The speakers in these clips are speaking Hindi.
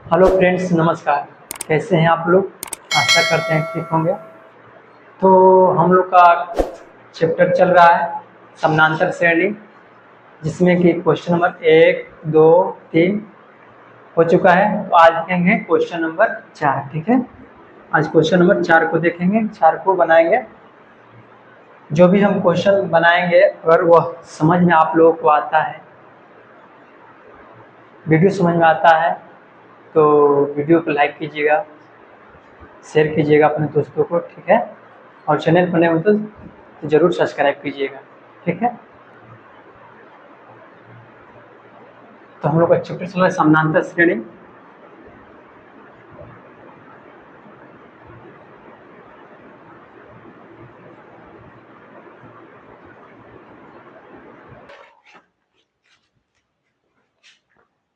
हेलो फ्रेंड्स, नमस्कार। कैसे हैं आप लोग? आशा करते हैं ठीक होंगे। तो हम लोग का चैप्टर चल रहा है समानांतर श्रेणी, जिसमें कि क्वेश्चन नंबर 1, 2, 3 हो चुका है। तो आज देखेंगे क्वेश्चन नंबर 4। ठीक है, आज क्वेश्चन नंबर 4 को देखेंगे, 4 को बनाएंगे। जो भी हम क्वेश्चन बनाएंगे, अगर वह समझ में आप लोगों को आता है, वीडियो समझ में आता है, तो वीडियो को लाइक कीजिएगा, शेयर कीजिएगा अपने दोस्तों को। ठीक है, और चैनल पर नए हो तो ज़रूर सब्सक्राइब कीजिएगा। ठीक है, तो हम लोग का चैप्टर चल रहा है समानांतर श्रेणी।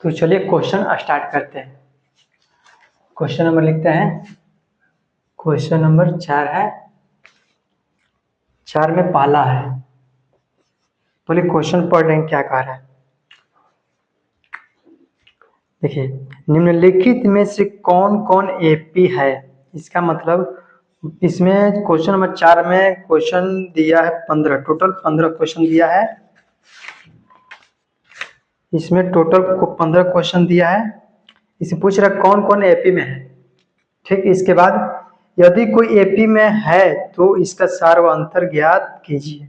तो चलिए क्वेश्चन स्टार्ट करते हैं। क्वेश्चन नंबर लिखते हैं, क्वेश्चन नंबर 4 है। 4 में पहला है, बोले क्वेश्चन पढ़ रहे हैं क्या कह रहा है। देखिए, निम्नलिखित में से कौन कौन एपी है। इसका मतलब इसमें क्वेश्चन नंबर 4 में क्वेश्चन दिया है 15, टोटल 15 क्वेश्चन दिया है। इसमें टोटल 15 क्वेश्चन दिया है। इसे पूछ रहा है कौन कौन एपी में है। ठीक, इसके बाद यदि कोई एपी में है तो इसका सार व अंतर ज्ञात कीजिए।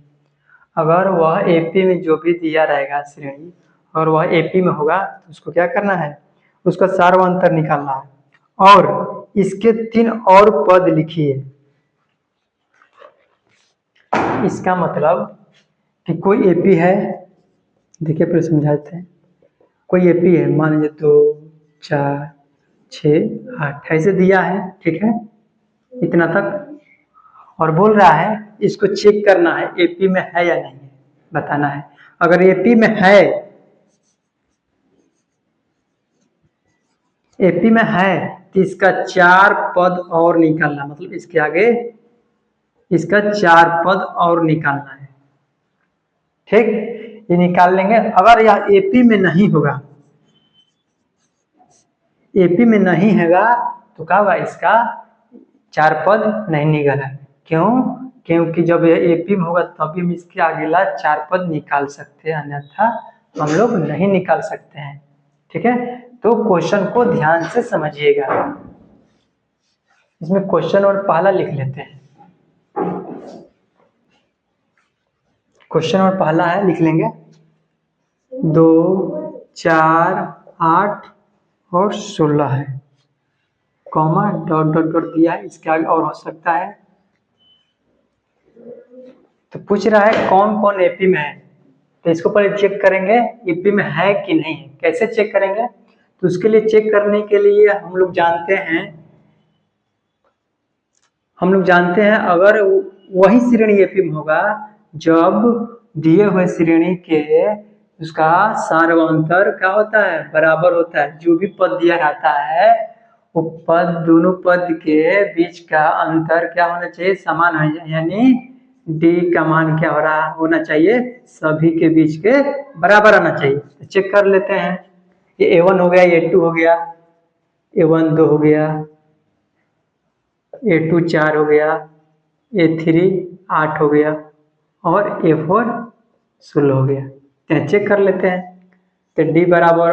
अगर वह एपी में जो भी दिया रहेगा श्रेणी, और वह एपी में होगा तो उसको क्या करना है, उसका सार व अंतर निकालना है। और इसके 3 और पद लिखिए। इसका मतलब कि कोई एपी है, देखिए फिर समझाते हैं। कोई एपी है, मान लीजिए 2, 4, 6, 8 ऐसे दिया है। ठीक है, इतना तक। और बोल रहा है इसको चेक करना है एपी में है या नहीं है, बताना है। अगर एपी में है, एपी में है तो इसका 4 पद और निकालना, मतलब इसके आगे इसका 4 पद और निकालना है। ठीक, ये निकाल लेंगे। अगर यह एपी में नहीं होगा, एपी में नहीं हैगा तो क्या होगा, इसका 4 पद नहीं निकला। क्यों? क्योंकि जब ये एपी में होगा तभी हम इसके अगला 4 पद निकाल सकते हैं, अन्यथा हम लोग नहीं निकाल सकते हैं। ठीक है, तो क्वेश्चन को ध्यान से समझिएगा। इसमें क्वेश्चन और पहला लिख लेते हैं। क्वेश्चन और पहला है, लिख लेंगे 2, 4, 8 और 16 है, कॉमा डॉट डॉट डॉट दिया है, इसके आगे और हो सकता है। तो पूछ रहा है कौन कौन एपी में है, तो इसको पहले चेक करेंगे एपी में है कि नहीं है। कैसे चेक करेंगे, तो उसके लिए चेक करने के लिए हम लोग जानते हैं अगर वही श्रेणी एपी में होगा जब दिए हुए श्रेणी के उसका सार व अंतर क्या होता है, बराबर होता है। जो भी पद दिया रहता है वो पद, दोनों पद के बीच का अंतर क्या होना चाहिए, समान है, यानी डी का मान क्या हो रहा होना चाहिए, सभी के बीच के बराबर आना चाहिए। तो चेक कर लेते हैं। ये A1 हो गया, A2 हो गया, A1 2 हो गया, A2 4 हो गया, A3 8 हो गया और A4 16 हो गया। तो चेक कर लेते हैं। तो D बराबर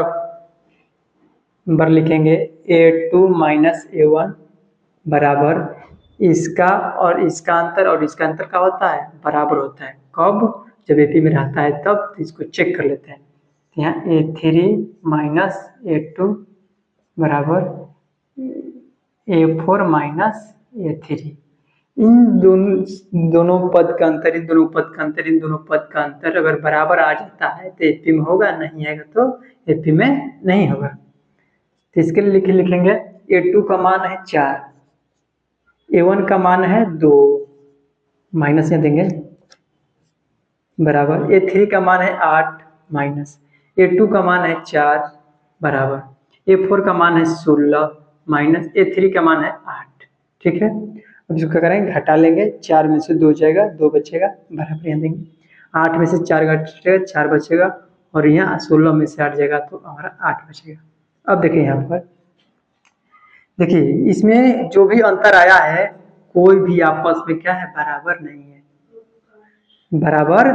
लिखेंगे A2 माइनस A1 बराबर इसका और इसका अंतर, और इसका अंतर क्या होता है, बराबर होता है। कब? जब एपी में रहता है तब। तो इसको चेक कर लेते हैं। तो यहाँ A3 माइनस A2 बराबर A4 माइनस A3। इन दोनों पद का अंतर, इन दोनों पद का अंतर, इन दोनों पद का अंतर अगर बराबर आ जाता है तो एपी में होगा, नहीं आएगा तो एपी में नहीं होगा। तो इसके लिए लिखेंगे A2 का मान है 4, A1 का मान है 2, माइनस यहाँ देंगे, बराबर A3 का मान है 8 माइनस A2 का मान है 4 बराबर A4 का मान है 16 माइनस A3 का मान है 8। ठीक है, अब इसको क्या करेंगे, घटा लेंगे। 4 में से 2 जाएगा, 2 बचेगा, बराबर यहाँ देंगे। 8 में से 4 घटेगा, 4 बचेगा, और यहाँ 16 में से 8 जाएगा तो हमारा 8 बचेगा। अब देखिए यहाँ पर देखिए इसमें जो भी अंतर आया है कोई भी आपस में क्या है, बराबर नहीं है, बराबर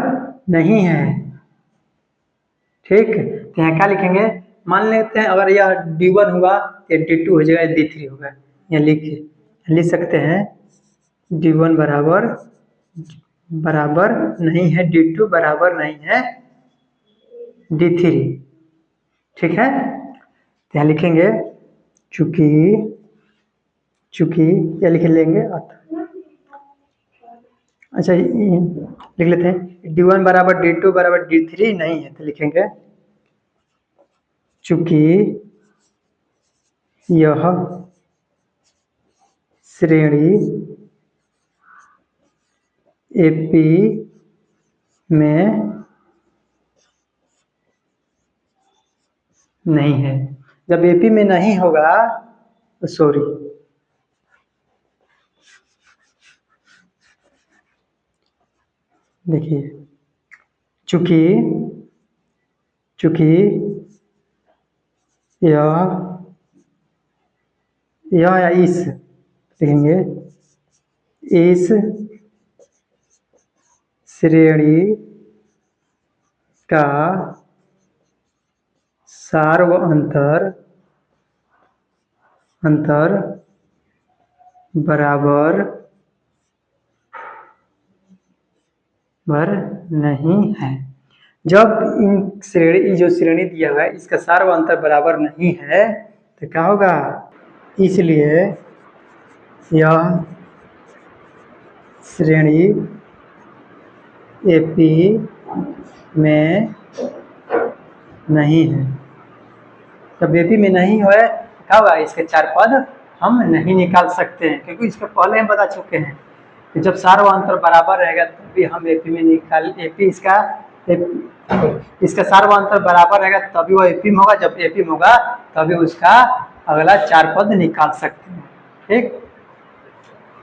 नहीं है। ठीक, तो यहाँ क्या लिखेंगे, मान लेते हैं अगर यह D1 हुआ तो D2 हो जाएगा, D3 होगा। यहाँ लिख सकते हैं D1 बराबर बराबर नहीं है D2, बराबर नहीं है D3। ठीक है, तो यहाँ लिखेंगे चूंकि चूंकि क्या लिख लेंगे, अच्छा लिख लेते हैं D1 बराबर D2 बराबर D3 नहीं है, तो लिखेंगे चूंकि यह श्रेणी AP में नहीं है। जब AP में नहीं होगा तो सॉरी, देखिए चूंकि चूंकि यह या इस लिखेंगे, इस श्रेणी का सार्व अंतर बराबर नहीं है। जब जो श्रेणी दिया हुआ है इसका सार्व अंतर बराबर नहीं है तो क्या होगा, इसलिए यह श्रेणी AP में नहीं है। जब AP में नहीं है क्या होगा, इसके 4 पद हम नहीं निकाल सकते हैं, क्योंकि इसके पहले हम बता चुके हैं कि जब सार्व अंतर बराबर रहेगा तभी हम AP में इसका सार्व अंतर बराबर रहेगा तभी वो AP में होगा, जब AP में होगा तभी उसका अगला 4 पद निकाल सकते हैं। ठीक,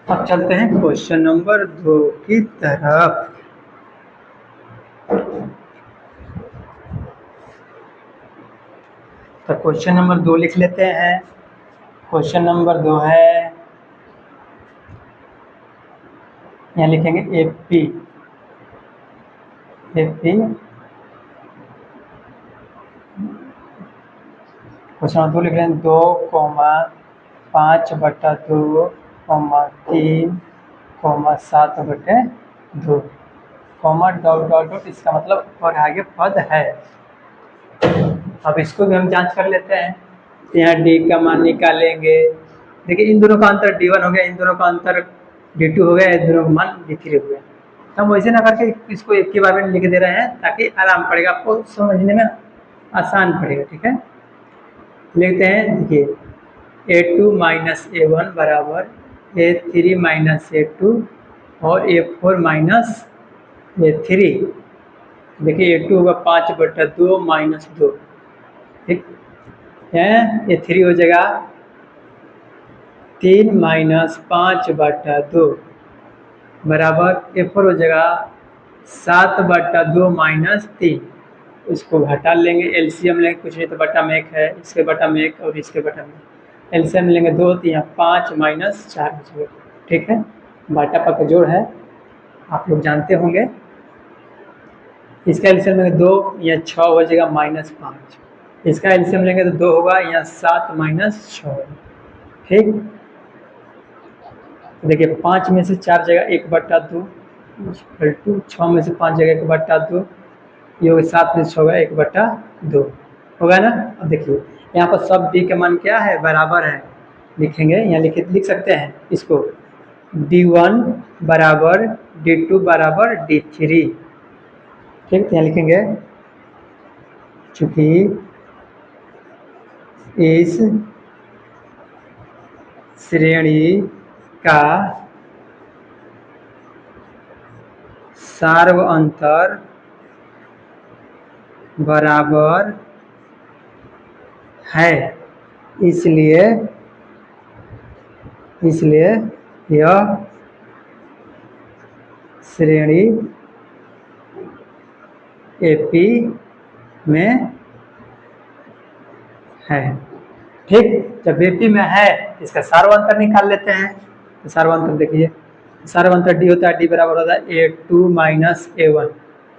अब चलते हैं क्वेश्चन नंबर 2 की तरफ। तो क्वेश्चन नंबर 2 लिख लेते हैं। क्वेश्चन नंबर 2 है, यहाँ लिखेंगे AP क्वेश्चन नंबर 2 लिख रहे हैं 2,5/2, 3,7/2, डॉट डॉट डॉट, इसका मतलब और आगे पद है। अब इसको भी हम जांच कर लेते हैं। यहाँ D का मान निकालेंगे। देखिए इन दोनों का अंतर D1 हो गया, इन दोनों का अंतर D2 हो गया, इन दोनों का मान D3 हो गया। तो हम वैसे ना करके इसको एक के बार में लिख दे रहे हैं ताकि आराम पड़ेगा, आपको समझने में आसान पड़ेगा। ठीक है, लिखते हैं, देखिए A2 माइनस A1 बराबर A3 माइनस A2 और A4 माइनस A3। देखिए A2 होगा 5/2 माइनस 2, ठीक है, A3 हो जाएगा 3 माइनस 5/2 बराबर A4 हो जाएगा 7/2 माइनस 3। इसको घटा लेंगे, एलसीएम लेंगे, कुछ नहीं तो बटा में 1 है, इसके बटा में 1 और इसके बटा में, एलसीएम लेंगे 2 तो यहाँ 5 माइनस 4 हो जाएगा। ठीक है, बाटा का जोड़ है, आप लोग जानते होंगे। इसका एलसीएम लेंगे 2, यहाँ 6 हो जाएगा -5। इसका एलसीएम लेंगे तो 2 होगा, यहाँ 7 माइनस 6। ठीक, देखिए 5 में से 4 जगह 1/2 इक्वल 6 में से 5 जगह 1/2, ये होगा 7 में से 6 होगा 1/2 होगा ना। अब देखिए यहाँ पर सब D का मान क्या है, बराबर है, लिखेंगे यहाँ लिख सकते हैं इसको D1 बराबर D2 बराबर D3। ठीक, यहाँ लिखेंगे चूंकि इस श्रेणी का सार्व अंतर बराबर है, इसलिए यह श्रेणी AP में है। ठीक, जब एपी में है इसका सार्वंतर निकाल लेते हैं। तो सार्वंतर देखिए, सार्वंतर डी होता है, डी बराबर होता है A2 माइनस A1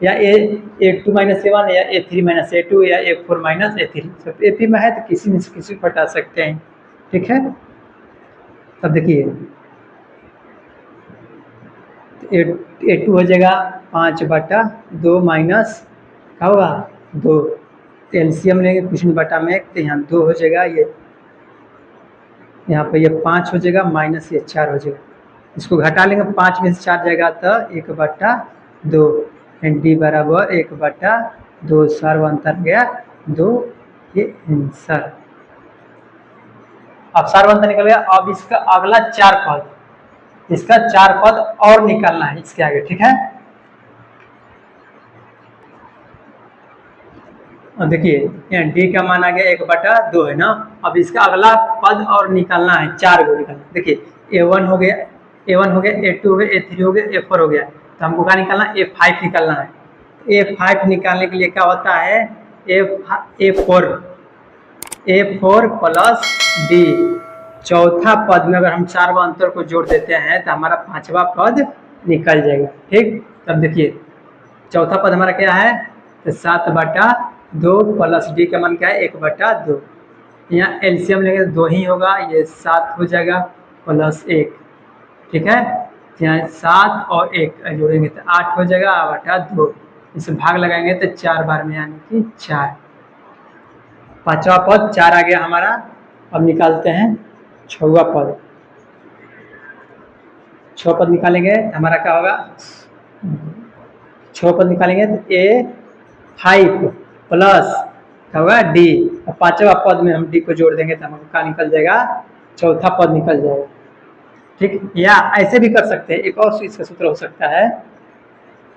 या A2 माइनस A1 या A3 माइनस A2 या A4 माइनस A3। जब एपी में है तो किसी में से किसी को हटा सकते हैं। ठीक है, अब देखिए A2 हो जाएगा 5/2 माइनस क्या होगा 2, एलसीएम लेंगे कुछ नहीं बटा में, तो यहाँ 2 हो जाएगा, ये यहाँ पे ये 5 हो जाएगा माइनस ये 4 हो जाएगा। इसको घटा लेंगे, 5 में से 4 जाएगा तो 1/2, डी बराबर 1/2, सार्वंतर गया 2, ये आंसर। अब सार्वंतर निकल गया। अब इसका अगला 4 पद, इसका 4 पद और निकालना है इसके आगे। ठीक है, अब देखिए यहाँ डी का मान आ गया 1/2 है ना। अब इसका अगला पद और निकालना है, 4 को निकालना। देखिए A1 हो गया, A1 हो गया, A2 हो गया, A3 हो गया, A4 हो गया। तो हमको क्या निकालना है, A5 निकालना है। A5 निकालने के लिए क्या होता है, A4 प्लस डी, चौथा पद में अगर हम सार्वंतर को जोड़ देते हैं तो हमारा 5वां पद निकल जाएगा। ठीक, तब देखिए चौथा पद हमारा क्या है, तो 7/2 प्लस डी का मान क्या है 1/2। यहाँ एलसीएम लेंगे तो 2 ही होगा, ये 7 हो जाएगा प्लस 1। ठीक है, यहाँ 7 और 1 जोड़ेंगे तो 8 हो जाएगा बटा 2। इसे भाग लगाएंगे तो 4 बार में यानी कि 4। 5वां पद 4 आ गया हमारा। अब निकालते हैं 6वां पद। 6 पद निकालेंगे तो हमारा क्या होगा, 6 पद निकालेंगे तो A5 प्लस क्या होगा डी। 5वां पद में हम डी को जोड़ देंगे तो हमको क्या निकल जाएगा, चौथा पद निकल जाएगा। ठीक, या ऐसे भी कर सकते हैं, एक और इसका सूत्र हो सकता है,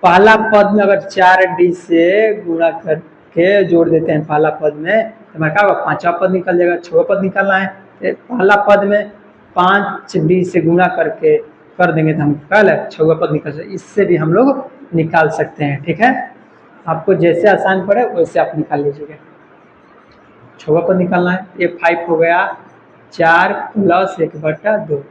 पहला पद में अगर 4D से गुणा करके जोड़ देते हैं पहला पद में तो हमारा क्या होगा, 5वां पद निकल जाएगा। 6वां पद निकालना है, पहला पद में 5D से गुणा करके कर देंगे तो हम कल 6वां पद निकल जाए। इससे भी हम लोग निकाल सकते हैं। ठीक है, आपको जैसे आसान पड़े वैसे आप निकाल लीजिएगा। 6वां पद निकालना है, A5 हो गया 4 प्लस 1/2,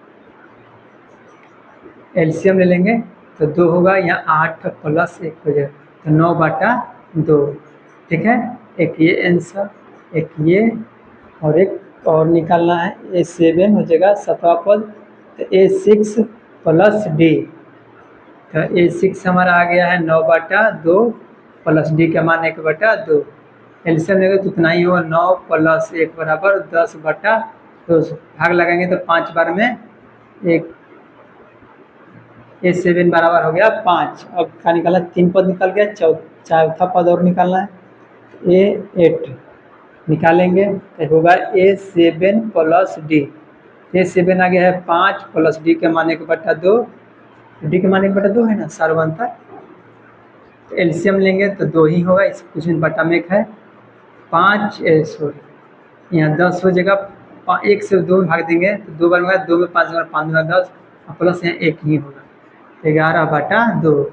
एलसीएम ले लेंगे तो 2 होगा, यहाँ 8 प्लस 1 हो जाएगा तो 9/2। ठीक है, एक ये आंसर, एक ये और एक और निकालना है। A7 हो जाएगा 7वां पद, तो A6 प्लस डी, तो A6 हमारा आ गया है 9/2 प्लस डी का मान 1/2। एलसीएम लेंगे तो उतना ही होगा, 9 प्लस 1 बराबर 10/2। भाग लगाएंगे तो 5 बार में 1, A7 बराबर हो गया 5। अब क्या निकाला, 3 पद निकल गया, चौथा पद और निकालना है, A8 निकालेंगे तो होगा A7 प्लस डी। A7 आ गया है 5 प्लस डी के मान 1/2, डी के मान 1/2 है ना सार्वंतर। तो एलसीएम लेंगे तो 2 ही होगा, इस कुछ बटा में 1 है, 5 सॉरी यहाँ 10 हो जाएगा। 1 से 2 में भाग देंगे तो 2 बार में 2 में 5 बार 5 में 10 प्लस यहाँ 1 ही होगा, 11/2।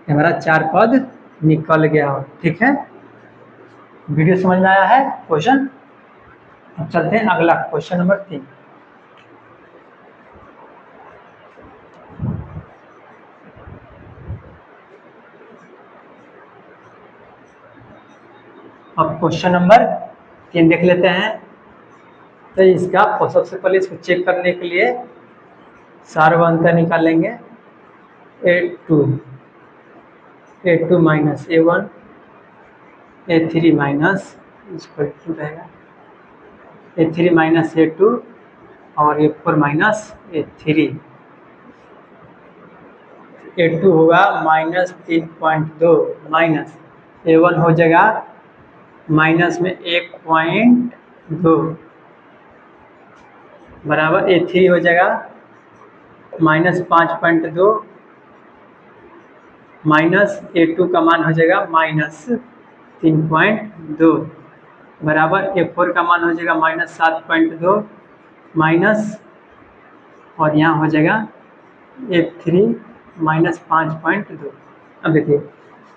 हमारा 4 पद निकल गया। ठीक है, वीडियो समझ में आया है क्वेश्चन। अब चलते हैं अगला क्वेश्चन नंबर 3। अब क्वेश्चन नंबर 3 देख लेते हैं। तो इसका सबसे पहले इसको चेक करने के लिए सार्वंतर निकालेंगे। A2 minus A1, A3 minus equal to रहेगा A3 माइनस A2 और A4 माइनस A3। A2 होगा माइनस 3.2 माइनस A1 हो जाएगा माइनस में 1.2 बराबर A3 हो जाएगा माइनस 5.2 माइनस A2 का मान हो जाएगा माइनस 3.2 बराबर A4 का मान हो जाएगा माइनस 7.2 माइनस और यहाँ हो जाएगा A3 माइनस 5.2। अब देखिए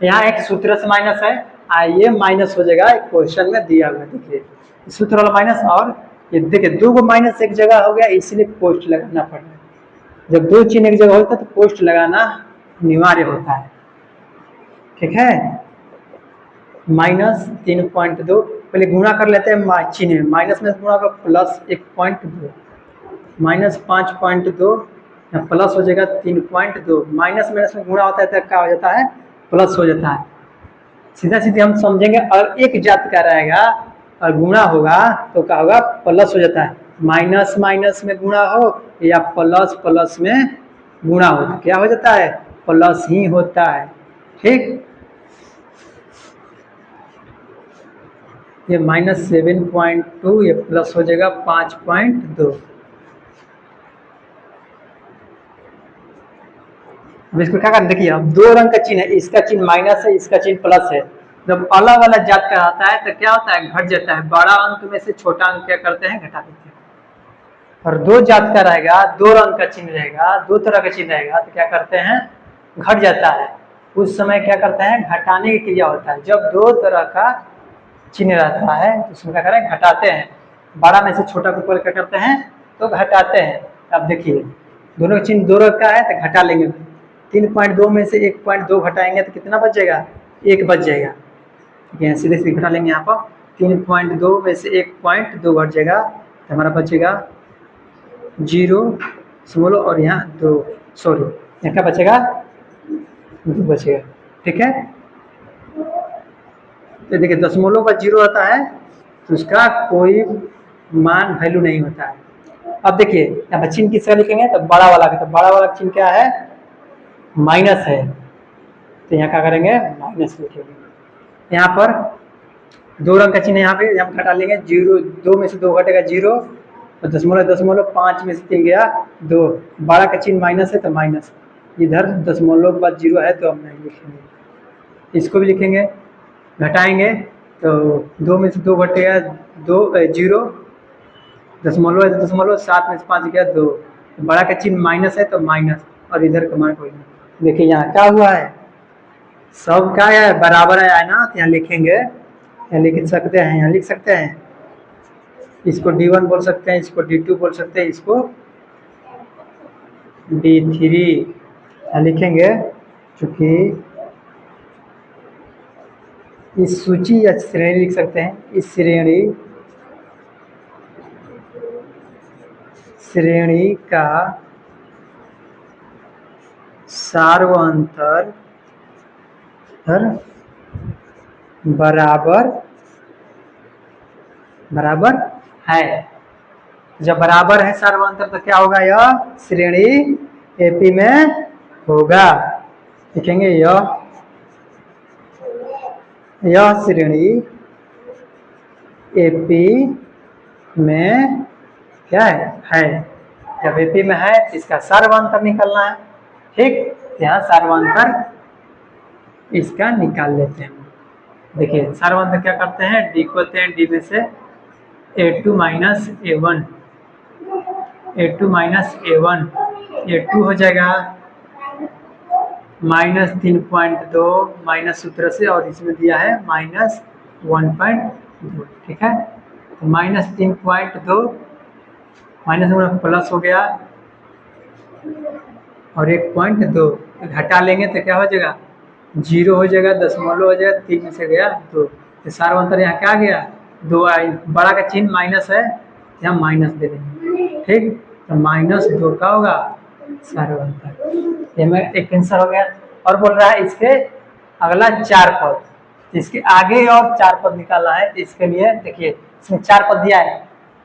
यहाँ एक सूत्र से माइनस है, ये माइनस हो जाएगा क्वेश्चन में दिया हुआ। देखिए सूत्र वाला माइनस, और ये देखिए दो को माइनस एक जगह हो गया, इसलिए पोस्ट लगाना पड़ रहा है। जब दो चिन्ह एक जगह होता है तो पोस्ट लगाना अनिवार्य होता है। ठीक है, माइनस 3.2, पहले गुणा कर लेते हैं चिन्ह, माइनस में गुणा कर प्लस 1.2, माइनस 5.2 प्लस हो जाएगा 3.2, माइनस माइनस में गुणा होता है तो क्या हो जाता है, प्लस हो जाता है। सीधा सीधे हम समझेंगे, और एक जात का रहेगा और गुणा होगा तो क्या होगा, प्लस हो जाता है। माइनस माइनस में गुणा हो या प्लस प्लस में गुणा हो तो क्या हो जाता है, प्लस ही होता है। ठीक, ये -7.2 ये प्लस हो जाएगा 5.2। अब इसको क्या करना, देखिए अब दो रंग का चिन्ह है, इसका चिन्ह माइनस है, इसका चिन्ह प्लस है। जब अलग अलग जात का आता है तो क्या होता है, घट जाता है। बड़ा अंक में से छोटा अंक क्या करते हैं, घटा देते हैं। और दो जात का रहेगा, दो रंग का चिन्ह रहेगा, दो तरह का चिन्ह रहेगा तो क्या करते हैं, घट जाता है। उस समय क्या करते हैं, घटाने की क्रिया होता है। जब दो तरह का चिन्ह रहता है तो उसमें क्या करें, घटाते हैं। बड़ा में से छोटा को क्या करते हैं, तो घटाते हैं। अब देखिए दोनों चिन्ह दो रंग का है तो घटा लेंगे। 3.2 में से 1.2 घटाएंगे तो कितना बच जाएगा, 1 बच जाएगा। ठीक, सीधे सीधे घटा लेंगे यहाँ पर। 3.2 में से 1.2 घट जाएगा तो हमारा बचेगा 0 स्मॉल, और यहाँ 2, सॉरी यहाँ क्या बचेगा, 2 बचेगा। ठीक है, तो देखिए दशमलव का 0 आता है तो उसका कोई मान वैल्यू नहीं होता है। अब देखिए यहाँ पर चिन्ह किसका लिखेंगे, तो बड़ा वाला का, तो बड़ा वाला चिन्ह क्या है, माइनस है, तो यहाँ क्या करेंगे, माइनस लिखेंगे। यहाँ पर दो रंग का चिन्ह यहाँ पे हम घटा लेंगे, 0 2 में से 2 घटेगा 0, और दशमलव दशमलव 5 में से 3 गया 2। बड़ा का चिन्ह माइनस है तो माइनस, इधर दशमलव के बाद 0 है तो हम नहीं लिखेंगे। इसको भी लिखेंगे, घटाएंगे तो 2 में से 2 घटेगा 2 0, दशमलव है दशमलव, 7 में से 5 गया 2। बड़ा का चिन्ह माइनस है तो माइनस, और इधर का मान कोई नहीं। देखिए यहाँ क्या हुआ है, सब क्या है, बराबर है ना, तो यहाँ लिखेंगे, यहाँ लिख सकते हैं, यहाँ लिख सकते हैं। इसको D1 बोल सकते हैं, इसको D2 बोल सकते हैं, इसको D3 यहाँ लिखेंगे। चूंकि इस सूची या श्रेणी लिख सकते हैं, इस श्रेणी का सार्वंतर बराबर है। जब बराबर है सार्वंतर तो क्या होगा, यह श्रेणी एपी में होगा। लिखेंगे यह श्रेणी एपी में क्या है। जब एपी में है तो इसका सार्वंतर निकालना है। ठीक, यहाँ सार्वंतर इसका निकाल लेते हैं। देखिए सार्वंतर क्या करते हैं, डी को होते हैं, डी में से A2 minus A1, A2 minus A1, A2 हो जाएगा -3.2 माइनस सूत्र से, और इसमें दिया है -1.2। ठीक है, तो -3.2 माइनस प्लस हो गया, और 1.2 घटा लेंगे तो क्या हो जाएगा, 0 हो जाएगा, दशमलव हो जाएगा, 3 में से गया 2, तो सार्वंतर यहाँ क्या गया, 2 आई। बड़ा का चिन्ह माइनस है, यहाँ माइनस दे देंगे। ठीक, तो -2 का होगा सार्वंतर। ये में एक आंसर हो गया। और बोल रहा है इसके अगला 4 पद, इसके आगे और 4 पद निकालना है। तो इसके लिए देखिए इसमें 4 पद दिया है,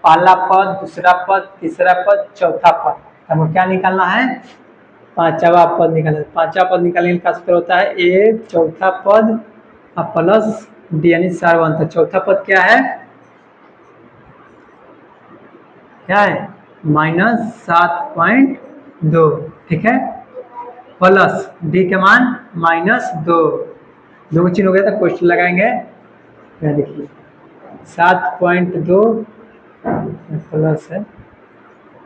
पहला पद, दूसरा पद, तीसरा पद, चौथा पद। हमें क्या निकालना है, पांचवा पद निकालना है। पांचवा पद निकालने का सूत्र होता है ए चौथा पद प्लस डी यानी सार्वंतर। चौथा पद क्या है, -7.2। ठीक है, प्लस डी के मान -2, 2 चिन्ह हो गया तो क्वेश्चन लगाएंगे। देखिए 7.2 प्लस है,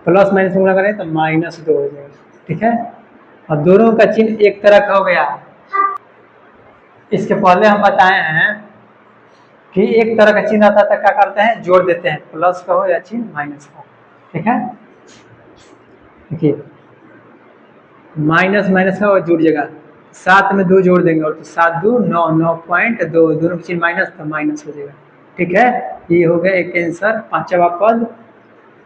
प्लस माइनस गुणा करें तो -2 हो जाएगा। ठीक है, और दोनों का चिन्ह एक तरह का हो गया। इसके पहले हम बताए हैं कि एक तरह का चिन्ह आता है तो क्या करते हैं, जोड़ देते हैं, प्लस का हो या चिन्ह माइनस का। ठीक है, देखिए माइनस माइनस का और जुड़ जाएगा, 7 में 2 जोड़ देंगे और तो 7 2 9, 9.2, दोनों के चिन्ह माइनस तो माइनस हो जाएगा। ठीक है, ये हो गया एक आंसर। पांचवा पद,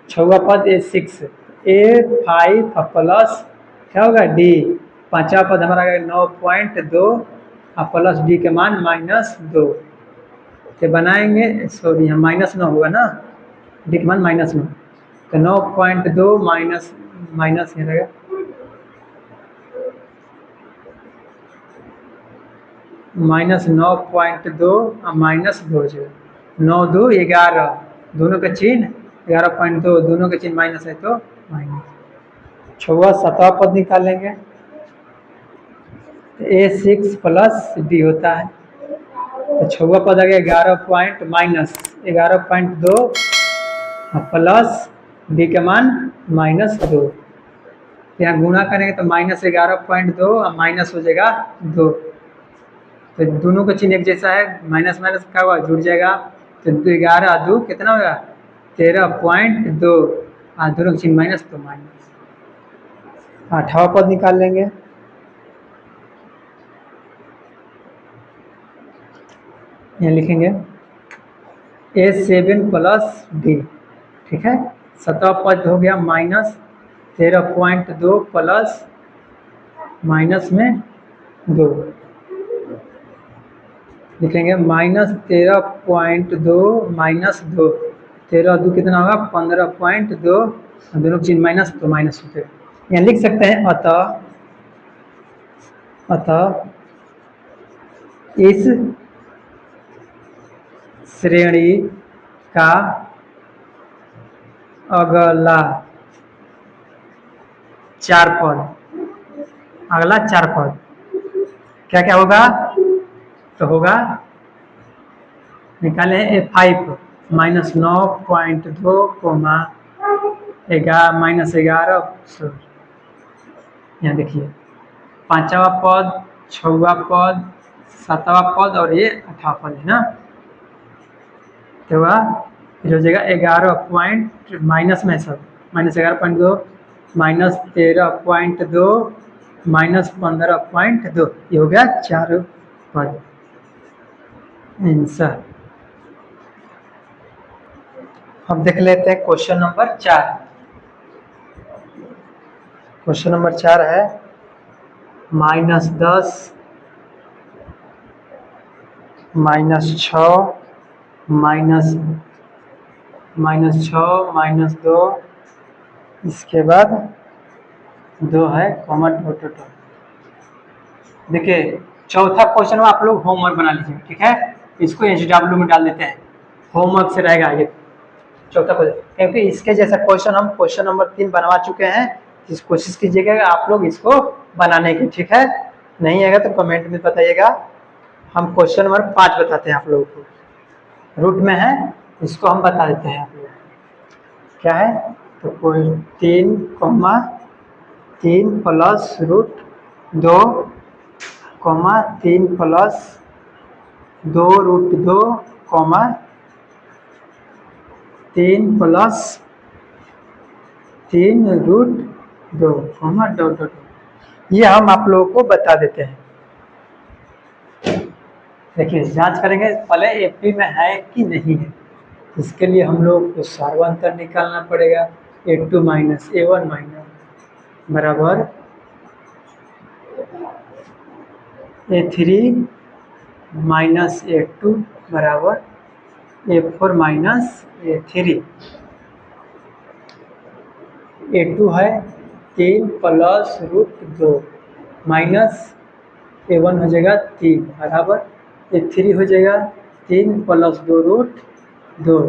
छवा पद A6, A5 प्लस क्या होगा D। पांचवा पद हमारा 9.2 और प्लस D के मान -2, तो बनाएंगे, सॉरी यहाँ -9 होगा ना, D के मान -9, तो 9.2 माइनस माइनस ये रहेगा -9.2 और -2 हो जाएगा, 9 2 11, दोनों का चिन्ह 11.2, दोनों का चिन्ह माइनस है तो माइनस। छवा सातवां पद निकालेंगे, तो A6 प्लस D होता है, तो छवा पद आ गया 11.2 प्लस D के मान -2, यहाँ गुणा करेंगे तो -11.2 और माइनस हो जाएगा 2, तो दोनों का चिन्ह एक जैसा है, माइनस माइनस क्या हुआ, जुड़ जाएगा, तो 11 2 कितना होगा 13.2, दोनों का चिन्ह माइनस तो माइनस। आठवां पद निकाल लेंगे, यहाँ लिखेंगे A7 प्लस D। ठीक है, सतवा पद हो गया -13.2 प्लस माइनस में 2, लिखेंगे -13.2 -2, 13 2 कितना होगा 15.2, दोनों चिन्ह माइनस तो माइनस होते हैं। यहाँ लिख सकते हैं अतः इस श्रेणी का अगला 4 पद, अगला 4 पद क्या क्या होगा, तो होगा निकाले A5 -9.2 -11, यहाँ देखिए पांचवा पद, छवा पद, सातवा पद और ये आठवां पद है ना, तो वह हो जाएगा 11 पॉइंट माइनस में सब -11.2 -13.2 -15.2, ये हो गया 4 पद आंसर। हम देख लेते हैं क्वेश्चन नंबर 4। क्वेश्चन नंबर 4 है -10 -6 -2, इसके बाद 2 है कॉमा डॉट। देखिए चौथा क्वेश्चन में आप लोग होमवर्क बना लीजिए, ठीक है, इसको HW में डाल देते हैं, होमवर्क से रहेगा ये चौथा क्वेश्चन, क्योंकि इसके जैसा क्वेश्चन हम क्वेश्चन नंबर 3 बनवा चुके हैं। इस कोशिश कीजिएगा आप लोग इसको बनाने की, ठीक है, नहीं आएगा तो कमेंट में बताइएगा। हम क्वेश्चन नंबर 5 बताते हैं आप लोगों को, रूट में है, इसको हम बता देते हैं आप लोग क्या है, तो कोई 3 plus root 2 3 plus 2 root 2 3 plus 3 root 2 dot dot, ये हम आप लोगों को बता देते हैं। देखिए जांच करेंगे पहले एपी में है कि नहीं है, इसके लिए हम लोग को सार्वंतर निकालना पड़ेगा, A2 माइनस A1 माइनस बराबर A3 माइनस A2 बराबर A4 माइनस A3। A2 है 3 प्लस रूट 2 माइनस A1 हो जाएगा 3 बराबर A3 हो जाएगा 3 प्लस 2 रूट 2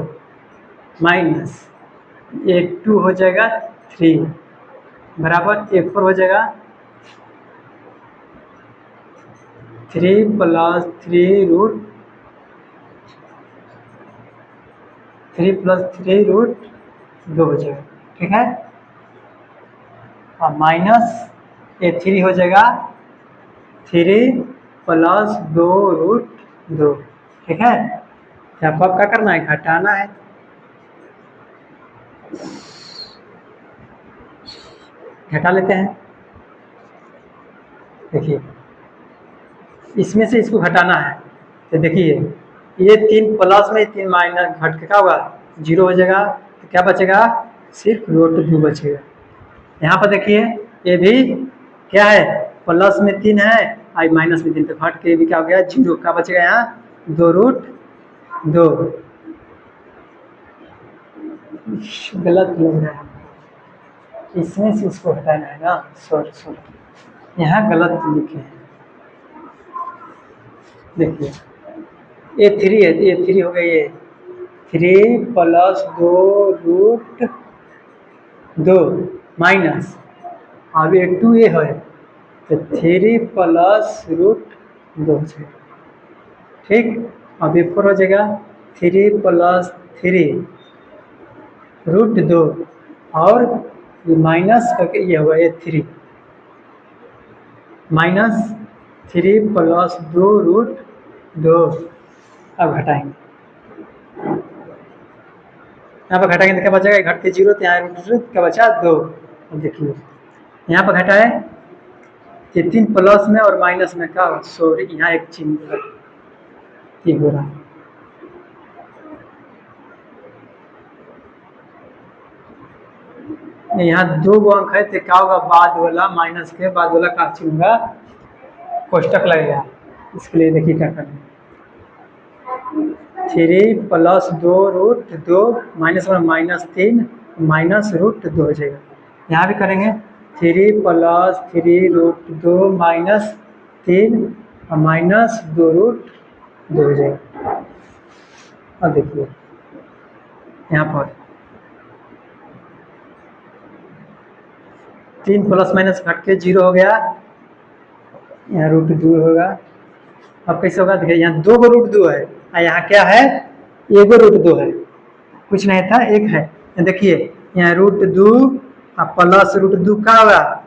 माइनस A2 हो जाएगा 3 बराबर A4 हो जाएगा 3 प्लस 3 रूट 2 हो जाएगा, ठीक है, और माइनस A3 हो जाएगा 3 प्लस 2 रूट 2, ठीक है, तो आपको अब क्या करना है, घटाना है। घटा लेते हैं। देखिए इसमें से इसको घटाना है, तो देखिए ये 3 प्लस में 3 माइनस घट के क्या होगा, 0 हो जाएगा। तो क्या बचेगा, सिर्फ √2 बचेगा। यहाँ पर देखिए ये भी क्या है, प्लस में 3 है और माइनस में 3, तो घट के भी क्या हो गया, 0। क्या बचेगा यहाँ, 2√2। गलत लग रहा है, इसमें से इसको हटाना है ना, सॉरी यहाँ गलत लिखे हैं। देखिए ये 3 है, ये 3 हो गया, ये 3 प्लस 2√2 माइनस, अब ये 2 ये है, तो 3 प्लस √2 है। ठीक, अब ये 4 हो जाएगा, 3 प्लस 3√2 और ये माइनस करके ये होगा, ये 3 माइनस 3 प्लस 2√2। अब घटाएंगे, यहाँ पर घटाएंगे तो क्या बचेगा, घट के 0, तो यहाँ √2 क्या बचा, 2। अब देखिए यहाँ पर घटाए, ये 3 प्लस में और माइनस में क्या, सॉरी यहाँ एक चिन्ह ये हो रहा है। यहाँ 2 अंक है, तो क्या होगा, बाद वाला माइनस के बाद वाला का चिन्ह होगा, कोष्टक लगेगा। इसके लिए देखिए क्या करना है, 3 प्लस 2√2 माइनस 1 माइनस 3 माइनस √2 हो जाएगा। यहाँ भी करेंगे, 3 प्लस 3√2 माइनस 3 और माइनस 2√2 हो जाएगा। अब देखिए यहाँ पर 3 प्लस माइनस घट के 0 हो गया, यहाँ √2 होगा। अब कैसे होगा, देखिए यहाँ 2 को √2 है और यहाँ क्या है, 1 को √2 है, कुछ नहीं था, 1 है। देखिए यहाँ √2 और प्लस √2 क्या होगा,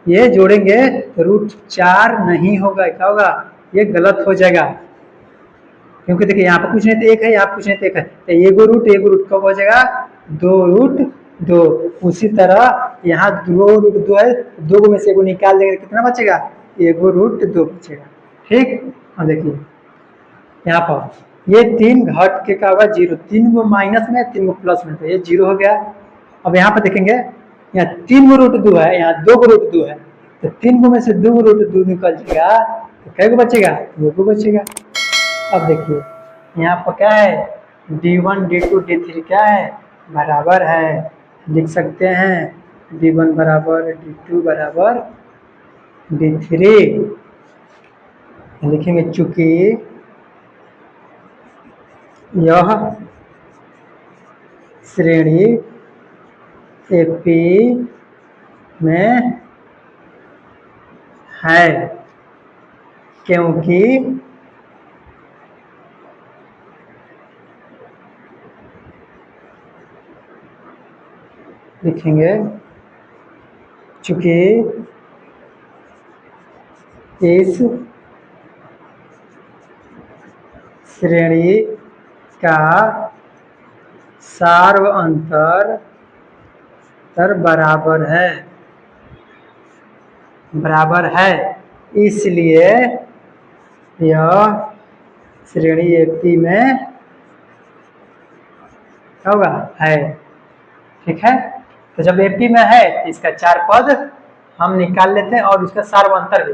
ये जोड़ेंगे तो √4 नहीं होगा, क्या होगा, ये गलत हो जाएगा। क्योंकि देखिए यहाँ पर कुछ नहीं तो 1 है, यहाँ कुछ नहीं तो 1 है, तो 1 कब हो जाएगा, 2√2। उसी तरह यहाँ 2√2 है, 2 में से 1 निकाल देंगे, कितना बचेगा, 1√2 बचेगा। ठीक, और देखिए यहाँ पर ये 3 घट के क्या होगा, 0, 3 को माइनस में 3 को प्लस में, तो ये 0 हो गया। अब यहाँ पर देखेंगे, यहाँ 3 को √2 है, यहाँ 2 को √2 है, तो 3 को में से 2 को √2 निकल जाएगा, तो क्या को बचेगा, 2 को बचेगा। अब देखिए यहाँ पर क्या है, d1 d2 d3 क्या है, बराबर है, लिख सकते हैं d1 बराबर d2 बराबर d3 लिखेंगे, चूंकि यह श्रेणी एपी में है, क्योंकि लिखेंगे, चूंकि इस श्रेणी का सार्वअंतर बराबर है, इसलिए यह श्रेणी एपी में होगा, है। ठीक है, तो जब एपी में है तो इसका 4 पद हम निकाल लेते हैं और उसका सार्वअंतर भी।